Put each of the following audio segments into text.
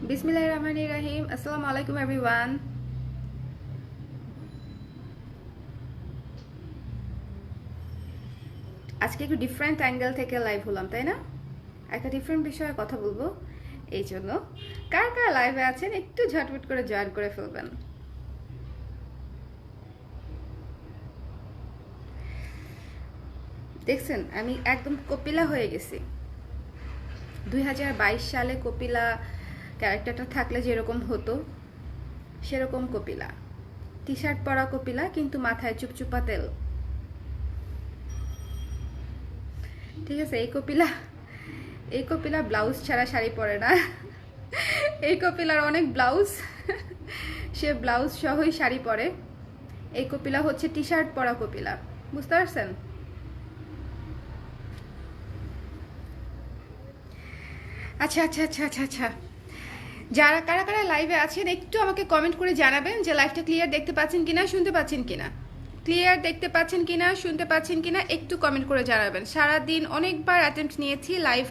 বিসমিল্লাহিররহমানিররহিম। আসসালামু আলাইকুম এভরিওয়ান। আজকে একটু ডিফারেন্ট অ্যাঙ্গেল থেকে লাইভ হলাম, তাই না? একটা ডিফারেন্ট বিষয়ে কথা বলবো, এই জন্য কার কার লাইভে আছেন একটু ঝটপট করে জয়েন করে ফেলবেন। দেখছেন আমি একদম কপিলা হয়ে গেছি। 2022 সালে কপিলা ক্যারেক্টারটা থাকলে যেরকম হতো সেরকম কপিলা, টি শার্ট পরা কপিলা, কিন্তু মাথায় চুপচুপা তেল। ঠিক আছে, এই কপিলা ব্লাউজ ছাড়া শাড়ি পরে না। এই কপিলার অনেক ব্লাউজ, সে ব্লাউজ সহই শাড়ি পরে। এই কপিলা হচ্ছে টি শার্ট পরা কপিলা, বুঝতে পারছেন? আচ্ছা আচ্ছা আচ্ছা আচ্ছা আচ্ছা, যারা কারা কারা লাইভে আছেন একটু আমাকে কমেন্ট করে জানাবেন যে লাইভটা ক্লিয়ার দেখতে পাচ্ছেন কিনা, শুনতে পাচ্ছেন কিনা। ক্লিয়ার দেখতে পাচ্ছেন কিনা, শুনতে পাচ্ছেন কিনা একটু কমেন্ট করে জানাবেন। সারাদিন অনেকবার অ্যাটেম্প্ট নিয়েছি লাইভ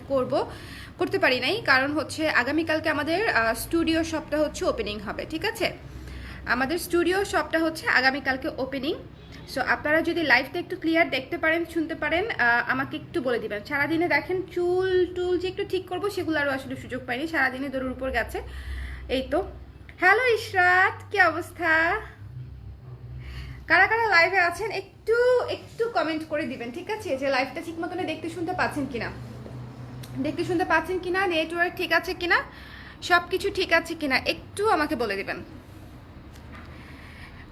করতে পারি নাই, কারণ হচ্ছে আগামীকালকে আমাদের স্টুডিও শপটা হচ্ছে ওপেনিং হবে। ঠিক আছে, আমাদের স্টুডিও শপটা হচ্ছে আগামীকালকে ওপেনিং। সো আপনারা যদি লাইভটা একটু ক্লিয়ার দেখতে পারেন, শুনতে পারেন, আমাকে একটু বলে দিবেন। সারাদিনে দেখেন চুল টুল যে একটু ঠিক করবো সেগুলো আরও আসলে সুযোগ পাইনি, সারাদিনে দৌড়ের উপর গেছে। এই তো। হ্যালো ইশরাত, কি অবস্থা? কারা কারা লাইভে আছেন একটু একটু কমেন্ট করে দিবেন, ঠিক আছে? যে লাইভটা ঠিক মতন দেখতে শুনতে পাচ্ছেন কিনা, দেখতে শুনতে পাচ্ছেন কিনা, নেটওয়ার্ক ঠিক আছে কিনা, সব কিছু ঠিক আছে কিনা একটু আমাকে বলে দিবেন।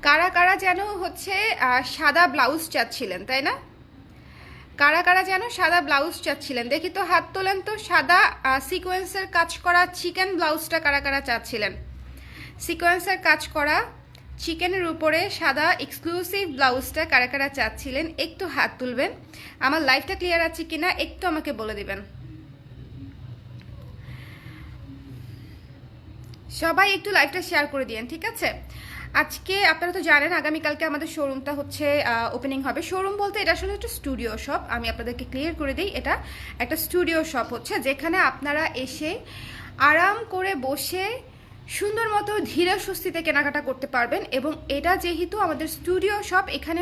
কারা কারা যেন হচ্ছে সাদা ব্লাউজ চাচ্ছিলেন, তাই না? কারা কারা যেন সাদা ব্লাউজ চাচ্ছিলেন, দেখি তো হাত তোলেন তো। সাদা সিকোয়েন্সের কাজ করা চিকেন ব্লাউজটা কারা কারা চাচ্ছিলেন? সিকোয়েন্সের কাজ করা চিকেনের উপরে সাদা এক্সক্লুসিভ ব্লাউজটা কারা কারা চাচ্ছিলেন একটু হাত তুলবেন। আমার লাইফটা ক্লিয়ার আছে কিনা একটু আমাকে বলে দিবেন। সবাই একটু লাইভটা শেয়ার করে দিয়েন, ঠিক আছে? আজকে আপনারা তো জানেন আগামীকালকে আমাদের শোরুমটা হচ্ছে ওপেনিং হবে। শোরুম বলতে এটা আসলে একটা স্টুডিও শপ, আমি আপনাদেরকে ক্লিয়ার করে দিই, এটা একটা স্টুডিও শপ হচ্ছে যেখানে আপনারা এসে আরাম করে বসে সুন্দর মতো ধীরে সুস্থিতে কেনাকাটা করতে পারবেন। এবং এটা যেহেতু আমাদের স্টুডিও শপ, এখানে